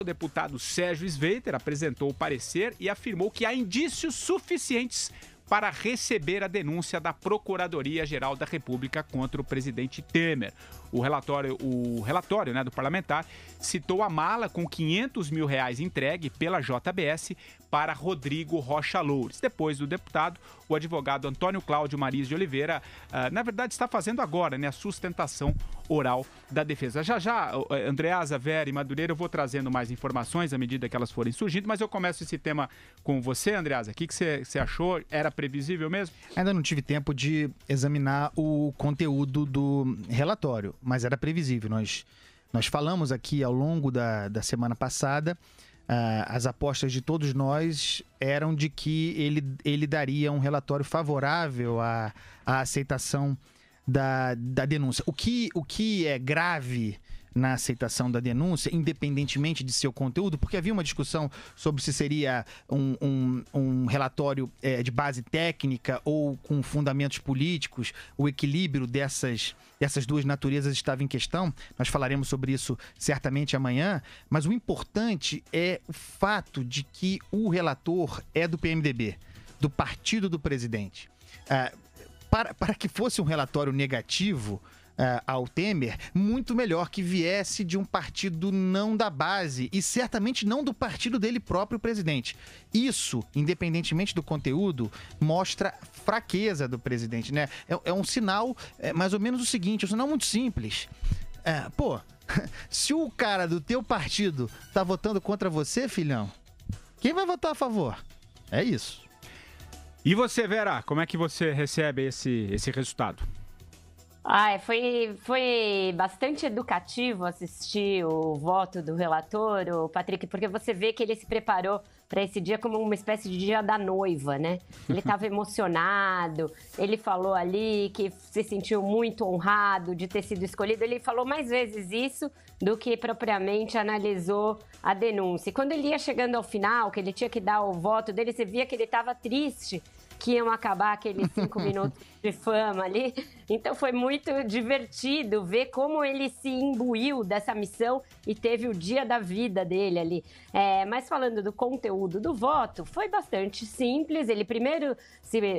O deputado Sérgio Sveiter apresentou o parecer e afirmou que há indícios suficientes para receber a denúncia da Procuradoria-Geral da República contra o presidente Temer. O relatório do parlamentar citou a mala com R$500 mil entregue pela JBS para Rodrigo Rocha Loures. Depois do deputado, o advogado Antônio Cláudio Mariz de Oliveira, na verdade, está fazendo agora, a sustentação oral da defesa. Já, Andreasa, Vera e Madureira, eu vou trazendo mais informações à medida que elas forem surgindo, mas eu começo esse tema com você, Andreasa. O que você achou? Era previsível mesmo? Ainda não tive tempo de examinar o conteúdo do relatório, mas era previsível. Nós falamos aqui ao longo da semana passada, as apostas de todos nós eram de que ele daria um relatório favorável à aceitação da denúncia. O que é grave na aceitação da denúncia, independentemente de seu conteúdo, porque havia uma discussão sobre se seria um relatório de base técnica ou com fundamentos políticos, o equilíbrio dessas duas naturezas estava em questão. Nós falaremos sobre isso certamente amanhã, mas o importante é o fato de que o relator é do PMDB, do partido do presidente. Para que fosse um relatório negativo ao Temer, muito melhor que viesse de um partido não da base e certamente não do partido dele próprio, presidente. Isso, independentemente do conteúdo, mostra fraqueza do presidente, né? É um sinal mais ou menos o seguinte, um sinal muito simples. Se o cara do teu partido tá votando contra você, filhão, quem vai votar a favor? É isso. E você, Vera, como é que você recebe esse resultado? Foi bastante educativo assistir o voto do relator, o Patrick, porque você vê que ele se preparou para esse dia como uma espécie de dia da noiva, né? Ele estava emocionado, ele falou ali que se sentiu muito honrado de ter sido escolhido. Ele falou mais vezes isso do que propriamente analisou a denúncia. E quando ele ia chegando ao final, que ele tinha que dar o voto dele, você via que ele estava triste que iam acabar aqueles 5 minutos de fama ali. Então foi muito divertido ver como ele se imbuiu dessa missão e teve o dia da vida dele ali. Mas falando do conteúdo do voto, foi bastante simples. Ele primeiro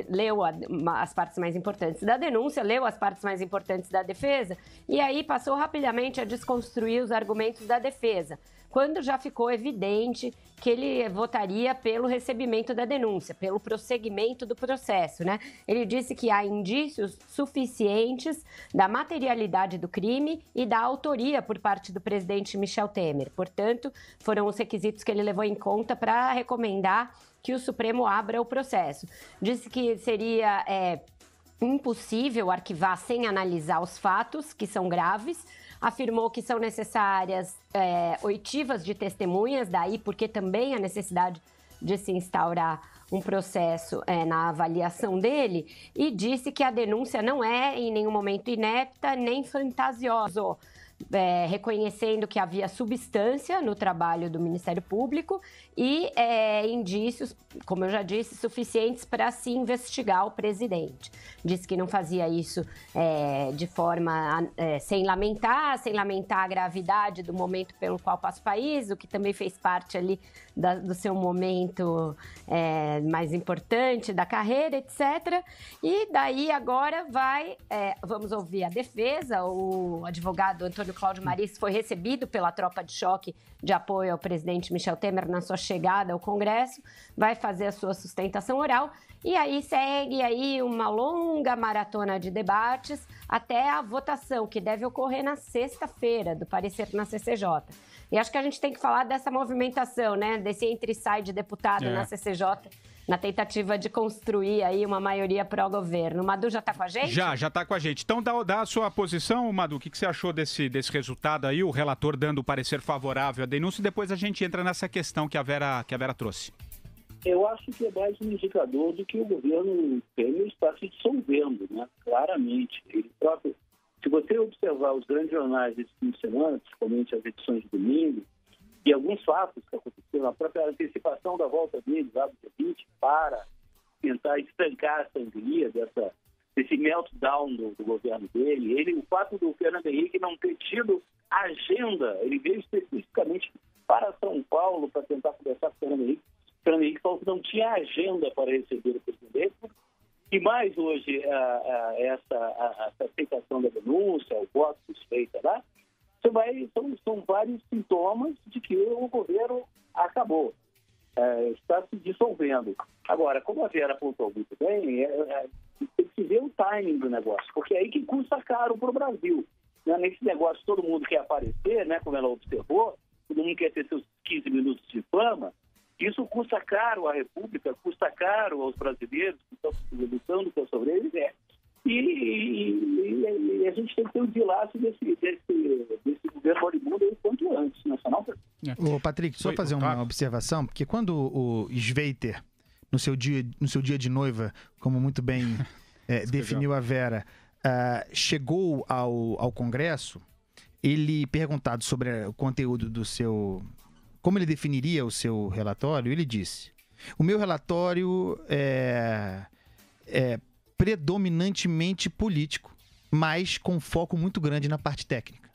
leu as partes mais importantes da denúncia, leu as partes mais importantes da defesa e aí passou rapidamente a desconstruir os argumentos da defesa, quando já ficou evidente que ele votaria pelo recebimento da denúncia, pelo prosseguimento do processo, né? Ele disse que há indícios suficientes da materialidade do crime e da autoria por parte do presidente Michel Temer. Portanto, foram os requisitos que ele levou em conta para recomendar que o Supremo abra o processo. Disse que seria impossível arquivar sem analisar os fatos, que são graves. Afirmou que são necessárias oitivas de testemunhas, daí porque também a necessidade de se instaurar um processo na avaliação dele, e disse que a denúncia não é em nenhum momento inepta nem fantasiosa, reconhecendo que havia substância no trabalho do Ministério Público e indícios, como eu já disse, suficientes para se investigar o presidente. Disse que não fazia isso de forma sem lamentar a gravidade do momento pelo qual passa o país, o que também fez parte ali do seu momento mais importante da carreira, etc. E daí agora vamos ouvir a defesa. O advogado Antônio Cláudio Mariz foi recebido pela tropa de choque de apoio ao presidente Michel Temer na sua chegada ao Congresso, vai fazer a sua sustentação oral e aí segue aí uma longa maratona de debates até a votação, que deve ocorrer na sexta-feira, do parecer na CCJ. E acho que a gente tem que falar dessa movimentação, né? Desse entra e sai de deputado na CCJ, na tentativa de construir aí uma maioria pró-governo. O Madu já está com a gente? Já está com a gente. Então dá a sua posição, Madu. O que você achou desse resultado aí? O relator dando o parecer favorável à denúncia e depois a gente entra nessa questão que a Vera trouxe. Eu acho que é mais um indicador de que o governo Temer está se dissolvendo, né? Claramente. Ele próprio, se você observar os grandes jornais desse fim de semana, principalmente as edições de domingo, e alguns fatos que aconteceram, a própria antecipação da volta dele lá do dia 20 para tentar estancar a sangria desse meltdown do governo dele. O fato do Fernando Henrique não ter tido agenda, ele veio especificamente para São Paulo para tentar conversar com o Fernando Henrique. O Fernando Henrique falou que não tinha agenda para receber o presidente. E mais hoje, essa aceitação da denúncia, o voto suspeita lá, são vários sintomas de que o governo acabou, está se dissolvendo. Agora, como a Vera apontou muito bem, tem que se ver o timing do negócio, porque é aí que custa caro para o Brasil. Né? Nesse negócio, todo mundo quer aparecer, né? Como ela observou, todo mundo quer ter seus 15 minutos de fama. Isso custa caro à República, custa caro aos brasileiros que estão lutando para sobreviver. E a gente tem que ter um dilaço desse governo moribundo aí quanto antes, nacional. Ô, Patrick, só fazer uma observação, porque quando o Sveiter, no seu dia de noiva, como muito bem definiu a Vera, chegou ao Congresso, ele, perguntado sobre o conteúdo do seu... Como ele definiria o seu relatório, ele disse: o meu relatório é predominantemente político, mas com foco muito grande na parte técnica.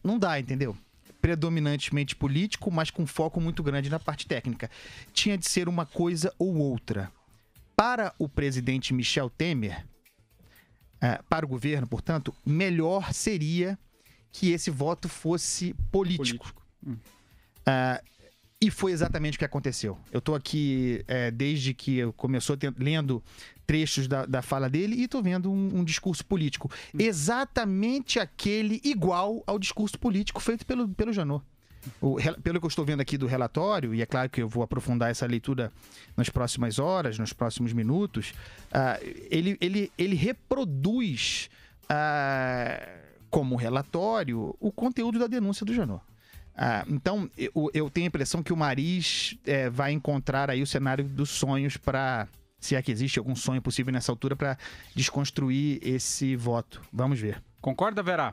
Não dá, entendeu? Predominantemente político, mas com foco muito grande na parte técnica. Tinha de ser uma coisa ou outra. Para o presidente Michel Temer, para o governo, portanto, melhor seria que esse voto fosse político. E foi exatamente o que aconteceu. Eu estou aqui desde que eu começou lendo trechos da fala dele e estou vendo um discurso político. Exatamente aquele igual ao discurso político feito pelo Janot. Pelo que eu estou vendo aqui do relatório, e é claro que eu vou aprofundar essa leitura nas próximas horas, nos próximos minutos, ele reproduz como relatório o conteúdo da denúncia do Janot. Então, eu tenho a impressão que o Mariz vai encontrar aí o cenário dos sonhos para, se é que existe algum sonho possível nessa altura, para desconstruir esse voto. Vamos ver. Concorda, Vera?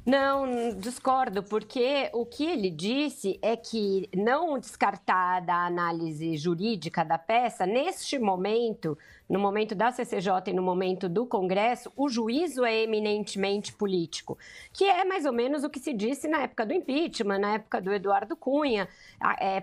Não, discordo, porque o que ele disse é que não descartar da análise jurídica da peça, neste momento, no momento da CCJ e no momento do Congresso, o juízo é eminentemente político, que é mais ou menos o que se disse na época do impeachment, na época do Eduardo Cunha.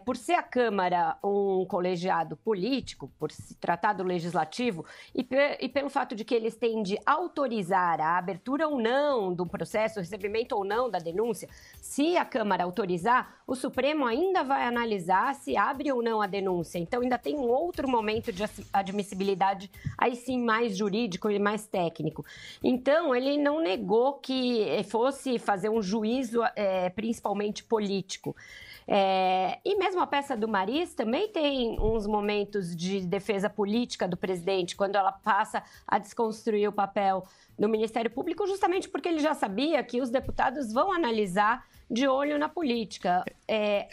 Por ser a Câmara um colegiado político, por se tratar do Legislativo, e pelo fato de que eles têm de autorizar a abertura ou não do processo, o recebimento ou não da denúncia, se a Câmara autorizar, o Supremo ainda vai analisar se abre ou não a denúncia. Então, ainda tem um outro momento de admissibilidade, aí sim mais jurídico e mais técnico. Então, ele não negou que fosse fazer um juízo principalmente político. E mesmo a peça do Mariz também tem uns momentos de defesa política do presidente, quando ela passa a desconstruir o papel do Ministério Público, justamente porque ele já sabia que os deputados vão analisar de olho na política.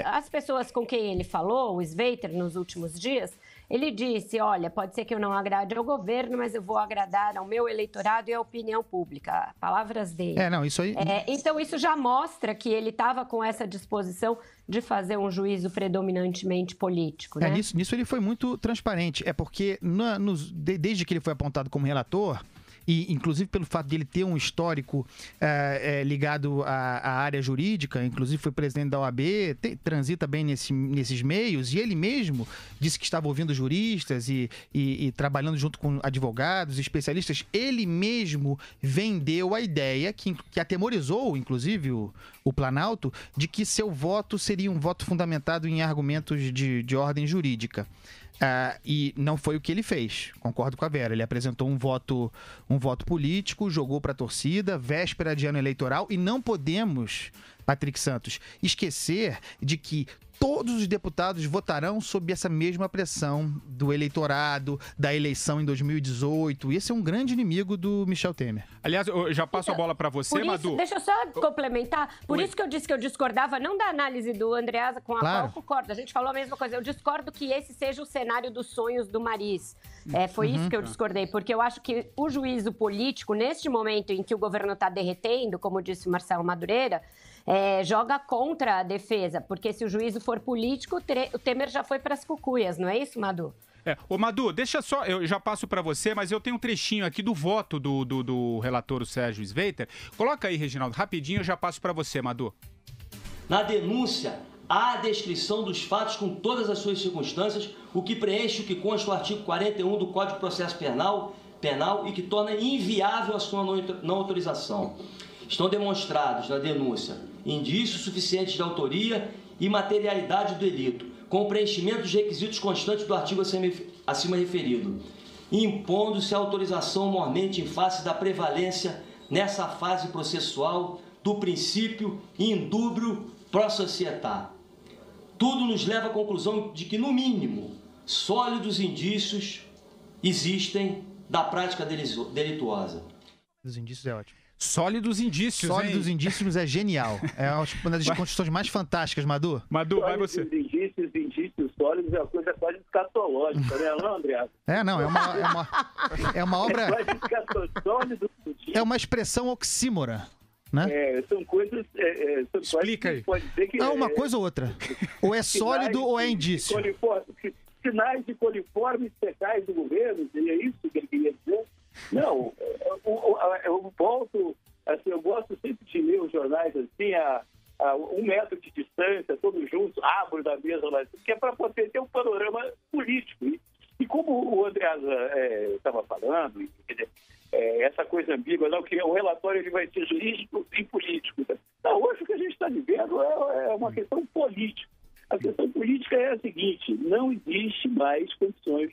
As pessoas com quem ele falou, o Sveiter, nos últimos dias, ele disse: olha, pode ser que eu não agrade ao governo, mas eu vou agradar ao meu eleitorado e à opinião pública. Palavras dele. Isso aí... Então, isso já mostra que ele estava com essa disposição de fazer um juízo predominantemente político, né? Nisso ele foi muito transparente. Porque desde que ele foi apontado como relator, e inclusive pelo fato de ele ter um histórico ligado à área jurídica, inclusive foi presidente da OAB, transita bem nesses meios, e ele mesmo disse que estava ouvindo juristas e trabalhando junto com advogados, especialistas. Ele mesmo vendeu a ideia, que atemorizou inclusive o Planalto, de que seu voto seria um voto fundamentado em argumentos de ordem jurídica. E não foi o que ele fez, concordo com a Vera. Ele apresentou um voto político, jogou para a torcida, véspera de ano eleitoral, e não podemos, Patrick Santos, esquecer de que todos os deputados votarão sob essa mesma pressão do eleitorado, da eleição em 2018. Esse é um grande inimigo do Michel Temer. Aliás, eu já passo a bola para você, Madu. Deixa eu só complementar. Por isso que eu disse que eu discordava, não da análise do Andreasa, com a qual eu concordo. A gente falou a mesma coisa. Eu discordo que esse seja o cenário dos sonhos do Mariz. Foi isso que eu discordei, porque eu acho que o juízo político, neste momento em que o governo está derretendo, como disse o Marcelo Madureira, joga contra a defesa, porque se o juízo for político, o Temer já foi para as cucuias, não é isso, Madu? Ô, Madu, deixa só, eu já passo para você, mas eu tenho um trechinho aqui do voto do relator, o Sérgio Sveiter. Coloca aí, Reginaldo, rapidinho, eu já passo para você, Madu. Na denúncia, há a descrição dos fatos com todas as suas circunstâncias, o que preenche o que consta no artigo 41 do Código de Processo Penal e que torna inviável a sua não autorização. Estão demonstrados na denúncia indícios suficientes de autoria e materialidade do delito, com o preenchimento dos requisitos constantes do artigo acima referido, impondo-se a autorização mormente em face da prevalência nessa fase processual do princípio indúbio pro societá. Tudo nos leva à conclusão de que, no mínimo, sólidos indícios existem da prática delituosa. Os indícios é ótimo. Sólidos indícios, Sólidos indícios é genial. É uma das construções mais fantásticas, Madu. Madu, vai você. Indícios sólidos é uma coisa quase escatológica, né, não, André? É uma obra... É uma expressão oxímora, né? São coisas... Explica aí. Pode dizer que uma coisa ou outra. Ou é sólido ou é indício. Sinais de coliformes fecais do governo, seria isso que ele queria dizer? Não, eu volto, assim, eu gosto sempre de ler os jornais assim, a 1 metro de distância, todos juntos, abro da mesa lá, que é para poder ter um panorama político. E como o Andreasa estava falando, essa coisa ambígua, não, que o relatório ele vai ser jurídico e político. Não, hoje o que a gente está vivendo é uma questão política. A questão política é a seguinte: não existe mais condições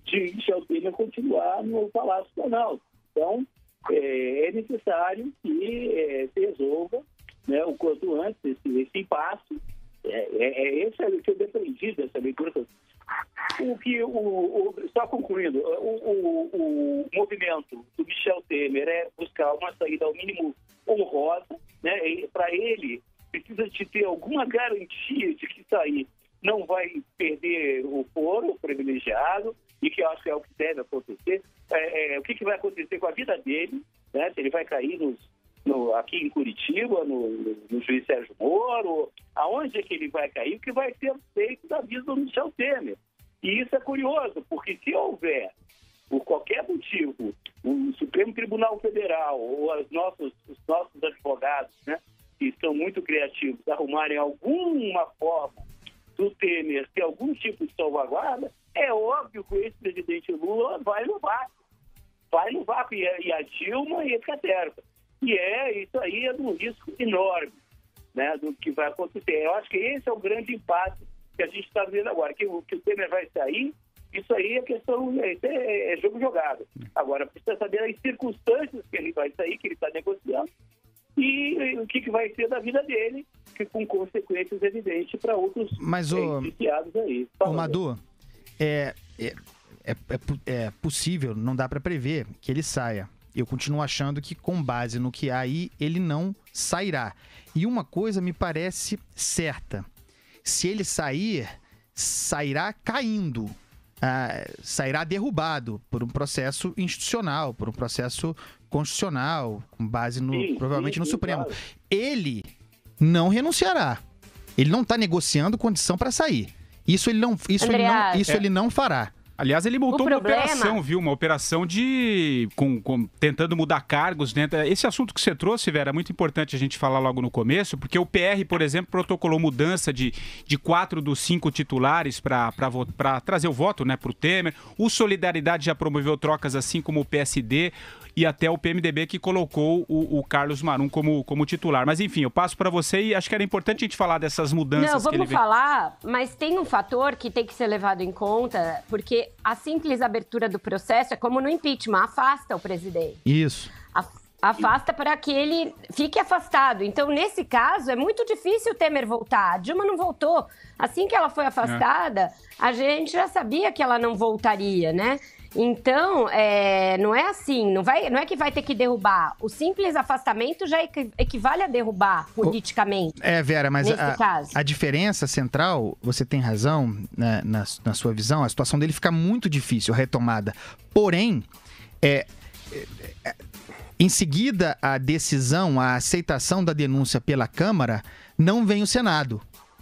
de Michel Temer continuar no Palácio Planalto. Então, é necessário que se resolva, né, o quanto antes esse impasse. Esse é o que eu defendi dessa leitura. Só concluindo, o movimento do Michel Temer é buscar uma saída ao mínimo honrosa, né? Para ele, precisa de ter alguma garantia de que sair não vai perder o foro privilegiado, e que eu acho que é o que deve acontecer. O que vai acontecer com a vida dele, né? Se ele vai cair aqui em Curitiba, no juiz Sérgio Moro, aonde é que ele vai cair, o que vai ser feito da vida do Michel Temer. E isso é curioso, porque se houver, por qualquer motivo, o Supremo Tribunal Federal ou os nossos advogados, né, que são muito criativos, arrumarem alguma forma do Temer ter algum tipo de salvaguarda, é óbvio que o ex-presidente Lula vai no vácuo, e a Dilma e etc. E isso aí é de um risco enorme, né, do que vai acontecer. Eu acho que esse é o grande impasse que a gente está vendo agora, que o Temer vai sair. Isso aí é questão, é jogo jogado. Agora, precisa saber as circunstâncias que ele vai sair, que ele está negociando, e o que vai ser da vida dele, que com consequências evidentes para outros viciados aí. Madu, é possível, não dá para prever que ele saia. Eu continuo achando que, com base no que há aí, ele não sairá. E uma coisa me parece certa: se ele sair, sairá caindo. Sairá derrubado por um processo institucional, por um processo constitucional, com base provavelmente no Supremo. Claro. Ele não renunciará. Ele não está negociando condição para sair. Isso ele não fará. Aliás, ele montou uma operação, viu? Uma operação tentando mudar cargos dentro. Esse assunto que você trouxe, Vera, é muito importante a gente falar logo no começo, porque o PR, por exemplo, protocolou mudança de 4 dos 5 titulares para trazer o voto, né, para o Temer. O Solidariedade já promoveu trocas, assim como o PSD e até o PMDB, que colocou o Carlos Marum como titular. Mas, enfim, eu passo para você e acho que era importante a gente falar dessas mudanças. Não, vamos falar, mas tem um fator que tem que ser levado em conta, porque a simples abertura do processo é como no impeachment, afasta o presidente. Isso. Afasta para que ele fique afastado. Então, nesse caso, é muito difícil o Temer voltar. A Dilma não voltou. Assim que ela foi afastada, a gente já sabia que ela não voltaria, né? Então, não é assim, não é que vai ter que derrubar. O simples afastamento já equivale a derrubar politicamente. Vera, mas a diferença central, você tem razão, né, na sua visão, a situação dele fica muito difícil, a retomada. Porém, em seguida a decisão, a aceitação da denúncia pela Câmara, não vem o Senado.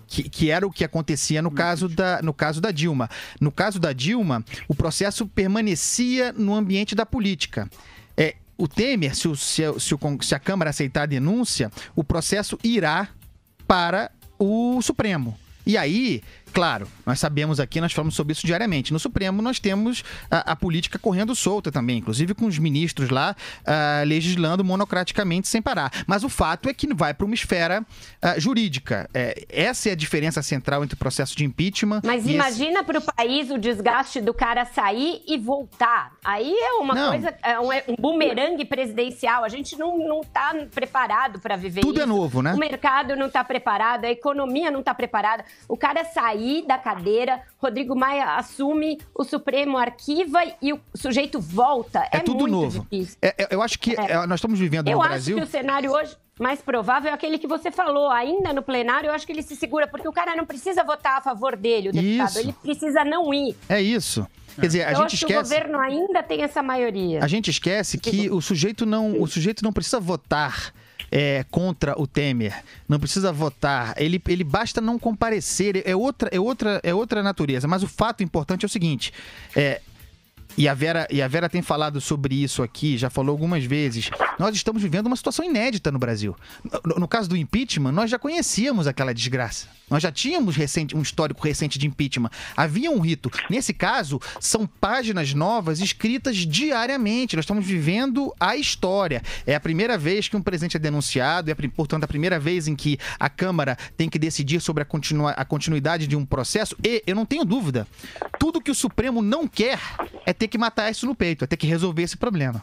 Que era o que acontecia no caso da Dilma. No caso da Dilma, o processo permanecia no ambiente da política. O Temer, se a Câmara aceitar a denúncia, o processo irá para o Supremo. E aí, claro, nós sabemos aqui, nós falamos sobre isso diariamente. No Supremo nós temos a política correndo solta também, inclusive com os ministros lá legislando monocraticamente sem parar. Mas o fato é que vai para uma esfera jurídica. Essa é a diferença central entre o processo de impeachment... Mas imagina para o país o desgaste do cara sair e voltar. Aí é uma coisa, um bumerangue presidencial. A gente não está preparado para viver isso. Tudo é novo, né? O mercado não está preparado, a economia não está preparada. O cara sair da cadeira, Rodrigo Maia assume, o Supremo arquiva e o sujeito volta. É tudo muito novo. difícil. Eu acho que nós estamos vivendo no Brasil... Eu acho que o cenário hoje mais provável é aquele que você falou. Ainda no plenário, eu acho que ele se segura, porque o cara não precisa votar a favor dele, o deputado. Isso. Ele precisa não ir. É isso. Quer dizer, a gente esquece... Eu acho que o governo ainda tem essa maioria. A gente esquece que o sujeito não precisa votar contra o Temer, não precisa votar, ele basta não comparecer, é outra natureza, mas o fato importante é o seguinte, e a Vera tem falado sobre isso aqui, já falou algumas vezes, nós estamos vivendo uma situação inédita no Brasil. No caso do impeachment, nós já conhecíamos aquela desgraça. Nós já tínhamos um histórico recente de impeachment. Havia um rito. Nesse caso, são páginas novas escritas diariamente. Nós estamos vivendo a história. É a primeira vez que um presidente é denunciado, portanto, a primeira vez em que a Câmara tem que decidir sobre a continuidade de um processo. E, eu não tenho dúvida, tudo que o Supremo não quer é ter que matar isso no peito, é ter que resolver esse problema.